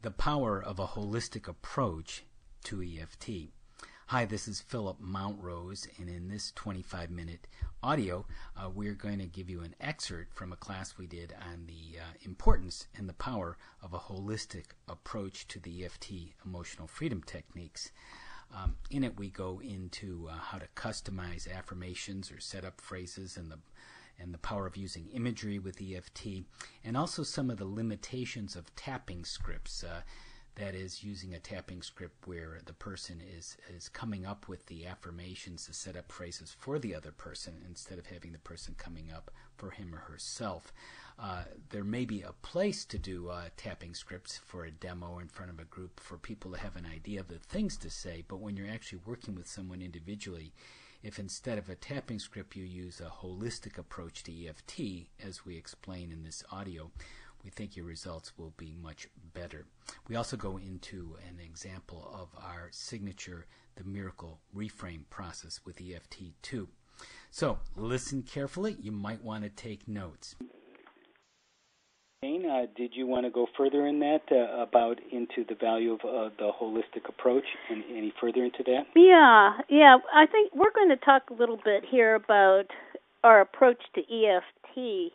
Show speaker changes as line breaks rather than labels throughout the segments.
the power of a holistic approach to EFT. Hi, this is Philip Mountrose, and in this 25-minute audio, we're going to give you an excerpt from a class we did on the importance and the power of a holistic approach to the EFT emotional freedom techniques. In it, we go into how to customize affirmations or set up phrases and the power of using imagery with EFT, and also some of the limitations of tapping scripts. That is, using a tapping script where the person is coming up with the affirmations to set up phrases for the other person instead of having the person coming up for him or herself. There may be a place to do tapping scripts for a demo in front of a group for people to have an idea of the things to say, but when you're actually working with someone individually, if instead of a tapping script you use a holistic approach to EFT, as we explain in this audio, we think your results will be much better. We also go into an example of our signature, the miracle reframe process with EFT too. So listen carefully. You might want to take notes.
Jane, did you want to go further in that about into the value of the holistic approach and any further into that?
Yeah. I think we're going to talk a little bit here about our approach to EFT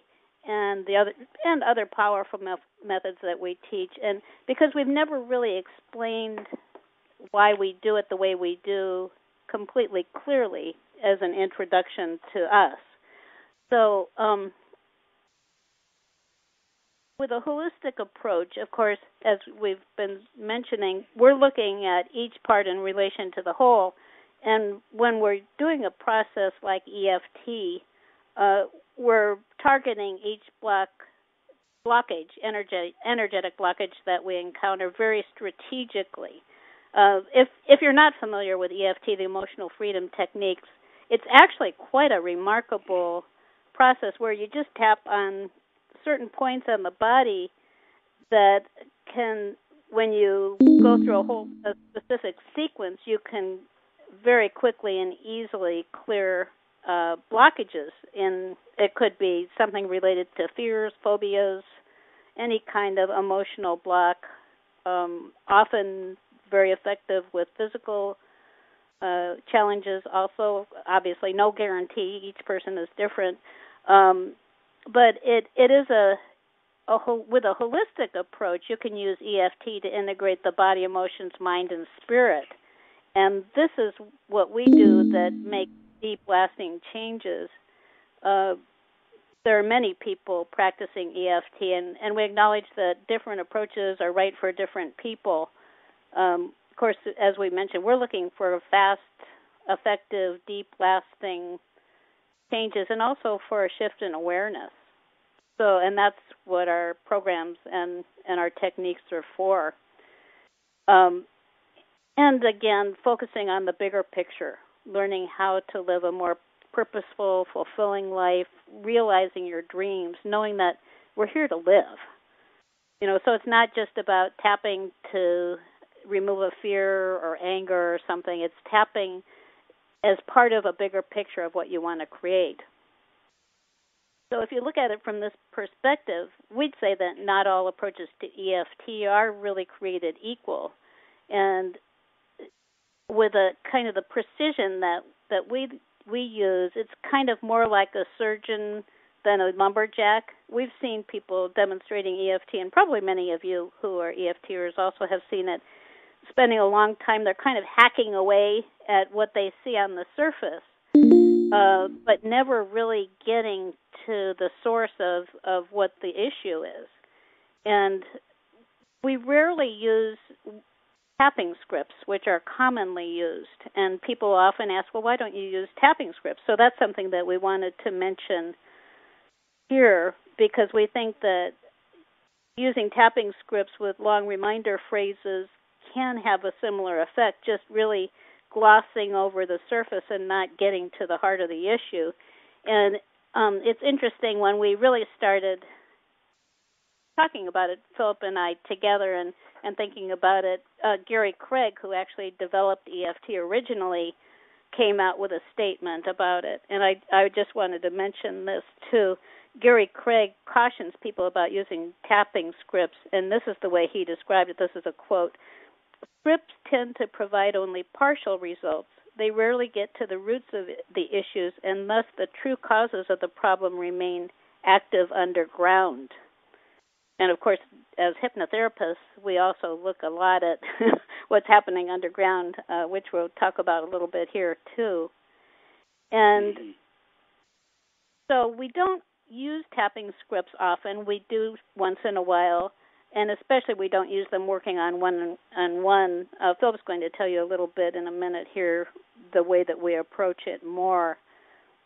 and other powerful methods that we teach, and because we've never really explained why we do it the way we do completely clearly as an introduction to us. So with a holistic approach, of course, as we've been mentioning, we're looking at each part in relation to the whole, and when we're doing a process like EFT, we're targeting each blockage, energetic blockage that we encounter very strategically. If you're not familiar with EFT, the emotional freedom techniques, it's actually quite a remarkable process where you just tap on certain points on the body that can, when you go through a specific sequence, you can very quickly and easily clear blockages. It could be something related to fears, phobias, any kind of emotional block, often very effective with physical challenges also. Obviously, no guarantee. Each person is different. But it is with a holistic approach, you can use EFT to integrate the body, emotions, mind, and spirit. And this is what we do that makes deep, lasting changes. There are many people practicing EFT, and we acknowledge that different approaches are right for different people. Of course, as we mentioned, we're looking for fast, effective, deep, lasting changes, and also for a shift in awareness. So, and that's what our programs and our techniques are for. And again, focusing on the bigger picture, learning how to live a more purposeful, fulfilling life, realizing your dreams, knowing that we're here to live. So it's not just about tapping to remove a fear or anger or something. It's tapping as part of a bigger picture of what you want to create. So if you look at it from this perspective, we'd say that not all approaches to EFT are really created equal. And with a kind of the precision that we use, it's kind of more like a surgeon than a lumberjack. We've seen people demonstrating EFT, and probably many of you who are EFTers also have seen it, spending a long time. They're kind of hacking away at what they see on the surface, but never really getting to the source of what the issue is. And we rarely use tapping scripts, which are commonly used. And people often ask, well, why don't you use tapping scripts? So that's something that we wanted to mention here, because we think that using tapping scripts with long reminder phrases can have a similar effect, just really glossing over the surface and not getting to the heart of the issue. And it's interesting, when we really started talking about it, Philip and I together, and thinking about it, Gary Craig, who actually developed EFT originally, came out with a statement about it. And I just wanted to mention this too. Gary Craig cautions people about using tapping scripts, and this is the way he described it. This is a quote. Scripts tend to provide only partial results. They rarely get to the roots of the issues, and thus the true causes of the problem remain active underground. And, of course, as hypnotherapists, we also look a lot at what's happening underground, which we'll talk about a little bit here, too. And so we don't use tapping scripts often. We do once in a while, and especially we don't use them working on one-on-one. Philip's going to tell you a little bit in a minute here the way that we approach it more.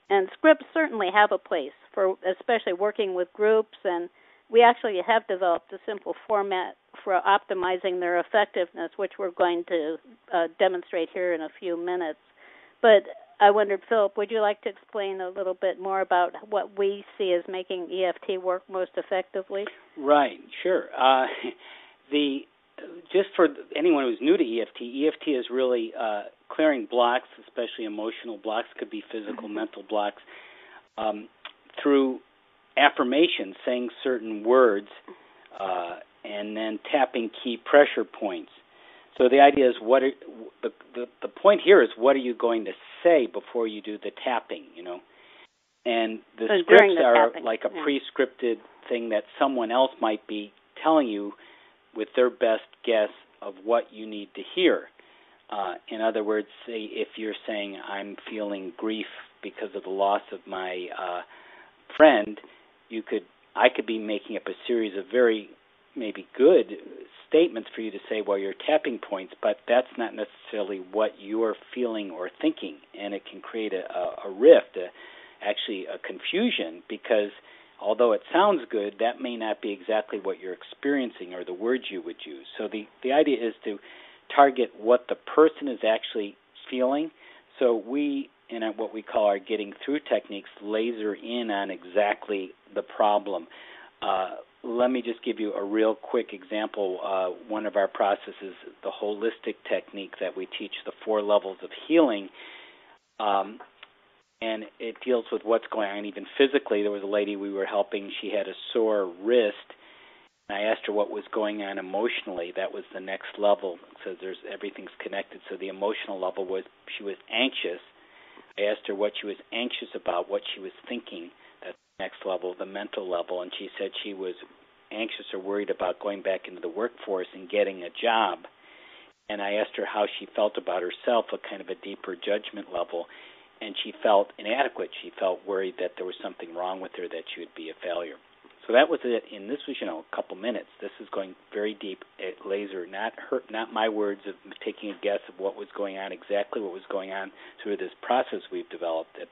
And scripts certainly have a place for especially working with groups, and we actually have developed a simple format for optimizing their effectiveness, which we're going to demonstrate here in a few minutes. But I wondered, Philip, would you like to explain a little bit more about what we see as making EFT work most effectively?
Right, sure. Just for anyone who's new to EFT is really clearing blocks, especially emotional blocks, could be physical, mental blocks, through affirmation, saying certain words, and then tapping key pressure points. So the idea is, the point here is, what are you going to say before you do the tapping, And the scripts are like a pre-scripted thing that someone else might be telling you with their best guess of what you need to hear. In other words, say if you're saying, I'm feeling grief because of the loss of my friend, I could be making up a series of very maybe good statements for you to say while you're tapping points, but that's not necessarily what you're feeling or thinking, and it can create a rift, actually a confusion, because although it sounds good, that may not be exactly what you're experiencing or the words you would use. So the idea is to target what the person is actually feeling. So we, in what we call our getting through techniques, laser in on exactly the problem. Let me just give you a real quick example. One of our processes, the holistic technique that we teach, the 4 levels of healing, and it deals with what's going on even physically. There was a lady we were helping. She had a sore wrist, and I asked her what was going on emotionally. That was the next level. So everything's connected. So the emotional level was she was anxious. I asked her what she was anxious about, what she was thinking. That's the next level, the mental level. And she said she was anxious or worried about going back into the workforce and getting a job. And I asked her how she felt about herself, a kind of a deeper judgment level. And she felt inadequate. She felt worried that there was something wrong with her, that she would be a failure. So that was it. And this was, a couple minutes. This is going very deep at laser, not my words of taking a guess of what was going on, exactly what was going on through this process we've developed that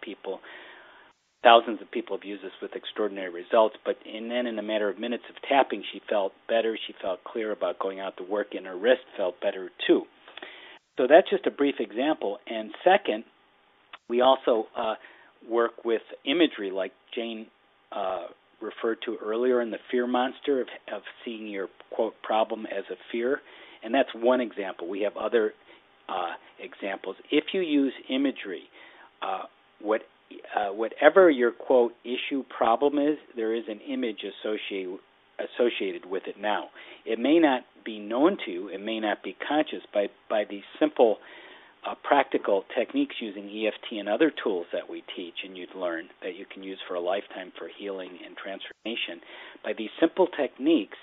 thousands of people have used this with extraordinary results. But then in a matter of minutes of tapping, she felt better. She felt clear about going out to work, and her wrist felt better too. So that's just a brief example. And second, we also work with imagery, like Jane referred to earlier in the fear monster, of seeing your, quote, problem as a fear. And that's one example. We have other examples. If you use imagery, whatever your, quote, issue problem is, there is an image associated with it now. It may not be known to you, it may not be conscious. By these simple practical techniques using EFT and other tools that we teach and you'd learn that you can use for a lifetime for healing and transformation, by these simple techniques,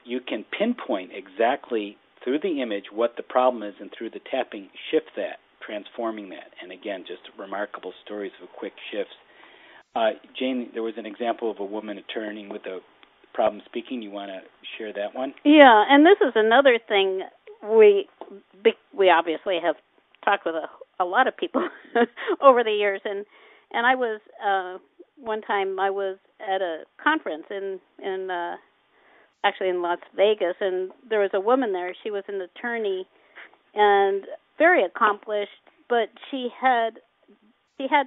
you can pinpoint exactly through the image what the problem is, and through the tapping, shift that, transforming that. And again, just remarkable stories of quick shifts. Jane, there was an example of a woman turning with a problem speaking. You want to share that one?
Yeah, and this is another thing we obviously have talked with a lot of people over the years, and I was one time I was at a conference in actually in Las Vegas, and there was a woman there. She was an attorney and very accomplished, but she had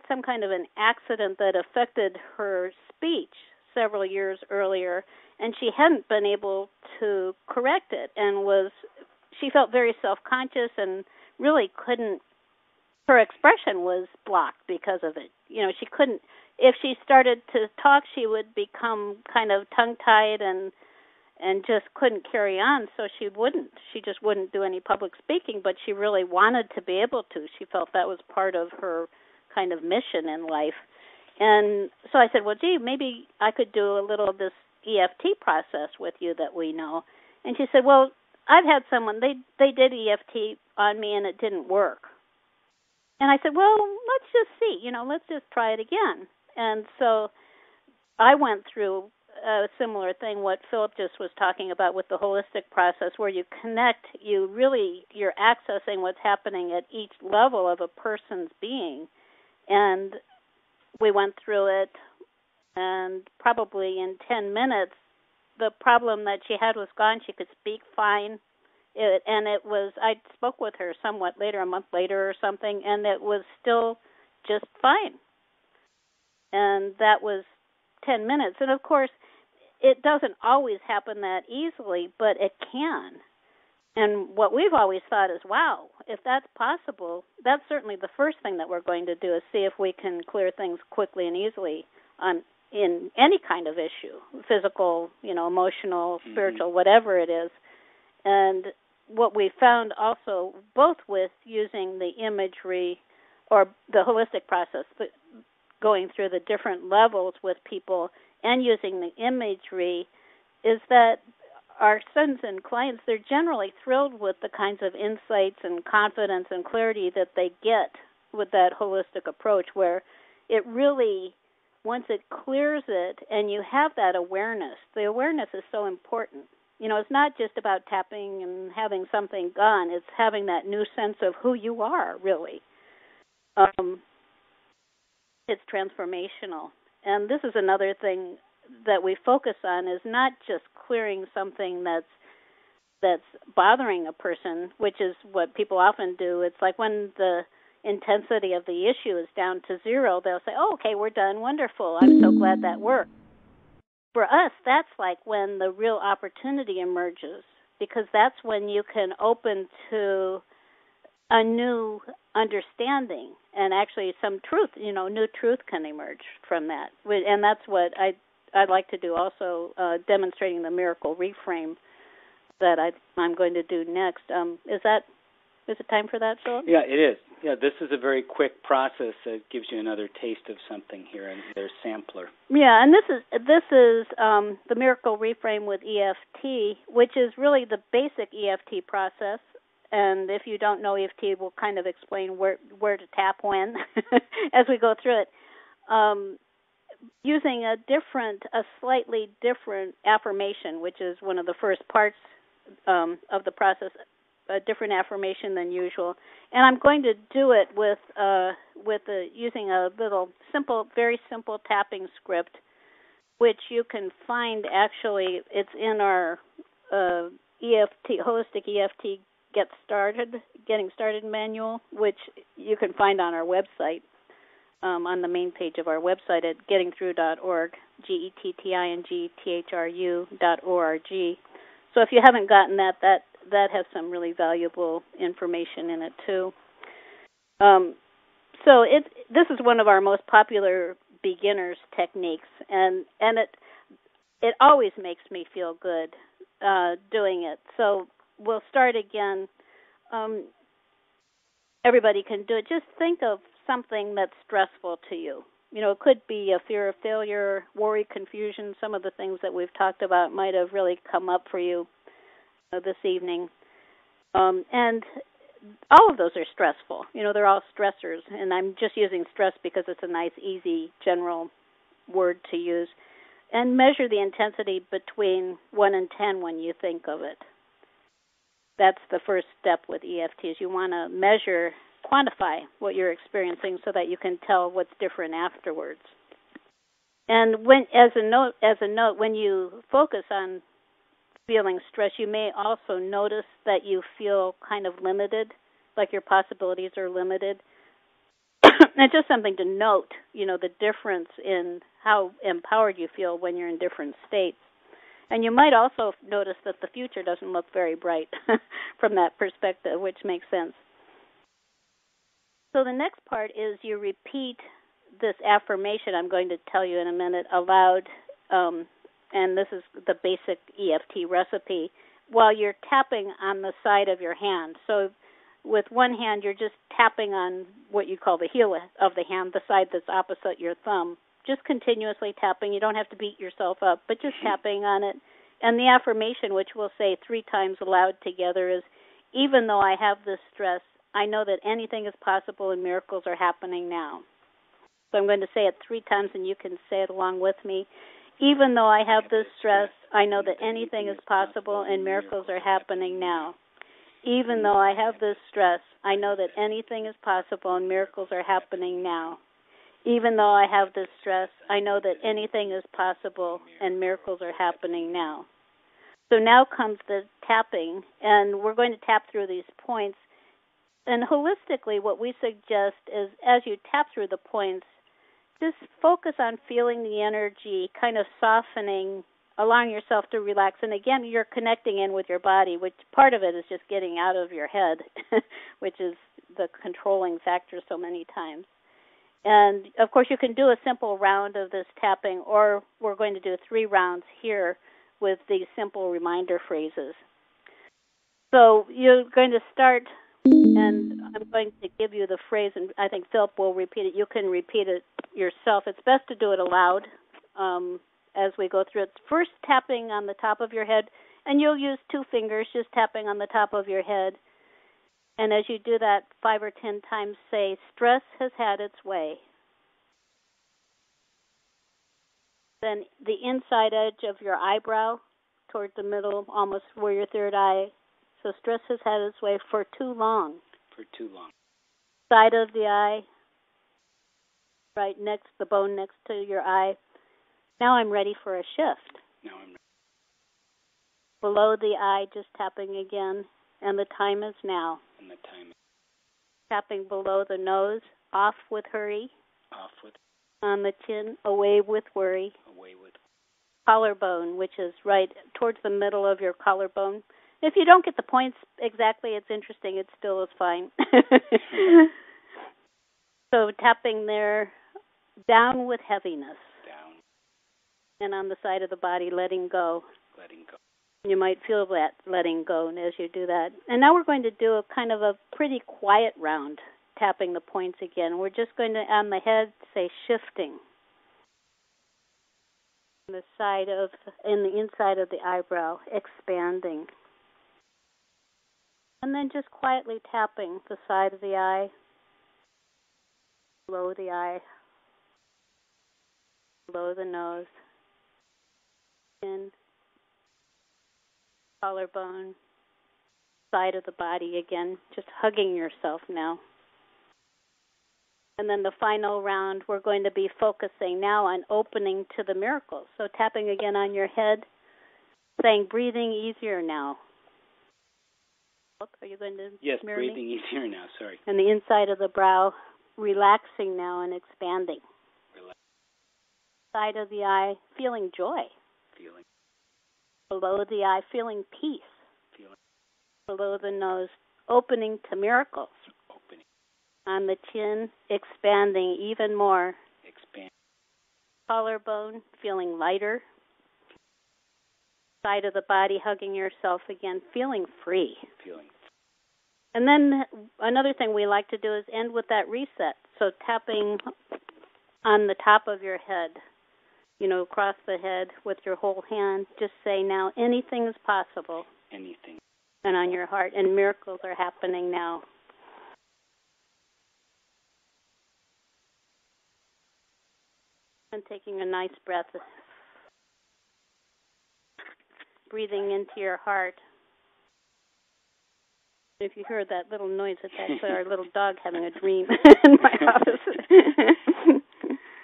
some kind of an accident that affected her speech several years earlier, and she hadn't been able to correct it, and she felt very self-conscious and really couldn't. Her expression was blocked because of it. She couldn't if she started to talk, she would become kind of tongue-tied and just couldn't carry on, so she just wouldn't do any public speaking, but she really wanted to be able to. She felt that was part of her kind of mission in life. And so I said, well, gee, maybe I could do a little of this EFT process with you that we know. And she said, well, I've had someone, they did EFT on me and it didn't work. And I said, well, let's just see, let's just try it again. And so I went through a similar thing, what Philip just was talking about with the holistic process, where you connect, you're accessing what's happening at each level of a person's being. And we went through it, and probably in 10 minutes, the problem that she had was gone. She could speak fine. I spoke with her somewhat later, a month later or something, and it was still just fine. And that was 10 minutes. And, of course, it doesn't always happen that easily, but it can. And what we've always thought is, wow, if that's possible, that's certainly the first thing that we're going to do is see if we can clear things quickly and easily in any kind of issue, physical, emotional, spiritual, whatever it is. And what we found also, both with using the imagery or the holistic process, going through the different levels with people and using the imagery, is that our students and clients, they're generally thrilled with the kinds of insights and confidence and clarity that they get with that holistic approach, where it really, once it clears it and you have that awareness, the awareness is so important. It's not just about tapping and having something gone. It's having that new sense of who you are, really. It's transformational. And this is another thing that we focus on, is not just clearing something that's bothering a person, which is what people often do. It's like when the intensity of the issue is down to zero, they'll say, oh, okay, we're done, wonderful, I'm so glad that worked. For us, that's like when the real opportunity emerges, because that's when you can open to a new understanding and actually some truth, new truth can emerge from that. And that's what I'd like to do also, demonstrating the miracle reframe that I'm going to do next. Is it time for that, Philip?
Yeah, it is. Yeah, this is a very quick process that gives you another taste of something here, and there's sampler.
Yeah, and this is the miracle reframe with EFT, which is really the basic EFT process. And if you don't know EFT, we'll kind of explain where to tap when as we go through it. Using a slightly different affirmation, which is one of the first parts of the process, a different affirmation than usual. And I'm going to do it using a little very simple tapping script, which you can find actually. It's in our EFT, holistic EFT getting started manual, which you can find on our website, on the main page of our website at gettingthrough.org, gettingthru.org. So if you haven't gotten that has some really valuable information in it too. So this is one of our most popular beginners techniques, and it always makes me feel good doing it. So we'll start again. Everybody can do it. Just think of something that's stressful to you. It could be a fear of failure, worry, confusion. Some of the things that we've talked about might have really come up for you this evening. And all of those are stressful. They're all stressors. And I'm just using stress because it's a nice, easy, general word to use. And measure the intensity between 1 and 10 when you think of it. That's the first step with EFT, is you want to measure, quantify what you're experiencing so that you can tell what's different afterwards. And as a note, when you focus on feeling stress, you may also notice that you feel kind of limited, like your possibilities are limited. And just something to note, the difference in how empowered you feel when you're in different states. And you might also notice that the future doesn't look very bright from that perspective, which makes sense. So the next part is you repeat this affirmation I'm going to tell you in a minute aloud, and this is the basic EFT recipe, while you're tapping on the side of your hand. So with one hand, you're just tapping on what you call the heel of the hand, the side that's opposite your thumb. Just continuously tapping. You don't have to beat yourself up, but just tapping on it. And the affirmation, which we'll say 3 times aloud together, is, even though I have this stress, I know that anything is possible and miracles are happening now. So I'm going to say it 3 times, and you can say it along with me. Even though I have this stress, I know that anything is possible and miracles are happening now. Even though I have this stress, I know that anything is possible and miracles are happening now. Even though I have this stress, I know that anything is possible and miracles are happening now. So now comes the tapping, and we're going to tap through these points. And holistically, what we suggest is, as you tap through the points, just focus on feeling the energy kind of softening, allowing yourself to relax. And again, you're connecting in with your body, which part of it is just getting out of your head, which is the controlling factor so many times. And, of course, you can do a simple round of this tapping, or we're going to do 3 rounds here with these simple reminder phrases. So you're going to start, and I'm going to give you the phrase, and I think Philip will repeat it. You can repeat it yourself. It's best to do it aloud as we go through it. First, tapping on the top of your head, and you'll use 2 fingers, just tapping on the top of your head. And as you do that 5 or 10 times, say, stress has had its way. Then the inside edge of your eyebrow toward the middle, almost where your third eye. So stress has had its way for too long.
For too long.
Side of the eye, right next, the bone next to your eye. Now I'm ready for a shift.
Now I'm ready.
Below the eye, just tapping again. And the time is now.
And the time is
tapping below the nose, off with hurry.
off with.
On the chin, away with worry.
Away with.
Collarbone, which is right towards the middle of your collarbone. If you don't get the points exactly, it's interesting. It still is fine. So tapping there, down with heaviness.
Down.
And on the side of the body, letting go.
Letting go.
You might feel that letting go as you do that. And now we're going to do a kind of a pretty quiet round, tapping the points again. We're just going to, on the head, say shifting. On the side of, in the inside of the eyebrow, expanding. And then just quietly tapping the side of the eye, below the eye, below the nose, chin, collarbone, side of the body again, just hugging yourself now. And then the final round, we're going to be focusing now on opening to the miracles. So tapping again on your head, saying breathing easier now. Are you going to
Yes,
mirror
breathing
me?
easier now, sorry.
And the inside of the brow, relaxing now and expanding.
Relax.
Side of the eye, feeling joy.
Feeling.
Below the eye, feeling peace.
Feeling.
Below the nose, opening to miracles.
Opening.
On the chin, expanding even more.
Expand.
Collarbone, feeling lighter. Side of the body, hugging yourself again, feeling free.
Feeling.
And then another thing we like to do is end with that reset. So tapping on the top of your head, across the head with your whole hand, just say now, anything is possible.
Anything.
And on your heart, and miracles are happening now. And taking a nice breath. Breathing into your heart. If you heard that little noise, it's actually our little dog having a dream in my office.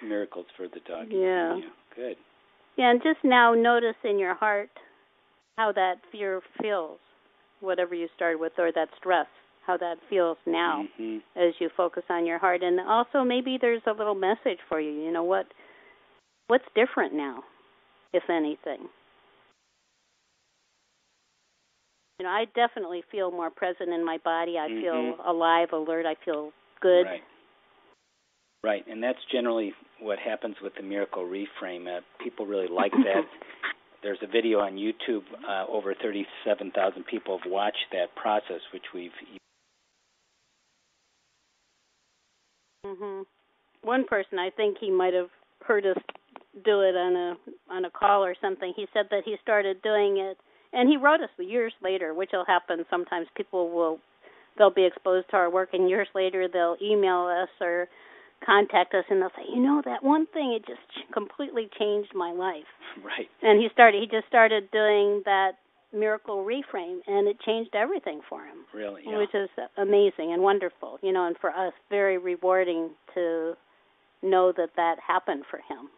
Miracles for the dog.
Yeah.
Good.
Yeah, and just now notice in your heart how that fear feels, whatever you started with, or that stress, how that feels now as you focus on your heart. And also maybe there's a little message for you. What's different now, if anything? I definitely feel more present in my body. I feel alive, alert. I feel good.
Right. Right, and that's generally what happens with the Miracle Reframe. People really like that. There's a video on YouTube. Over 37,000 people have watched that process, which we've.
Mm-hmm. One person, I think he might have heard us do it on a call or something. He said that he started doing it, and he wrote us years later, which will happen sometimes. They'll be exposed to our work, and years later they'll email us or contact us, and they'll say, that one thing, it just completely changed my life.
Right.
And he just started doing that Miracle Reframe, and it changed everything for him.
Really, yeah.
Which is amazing and wonderful, and for us, very rewarding to know that happened for him.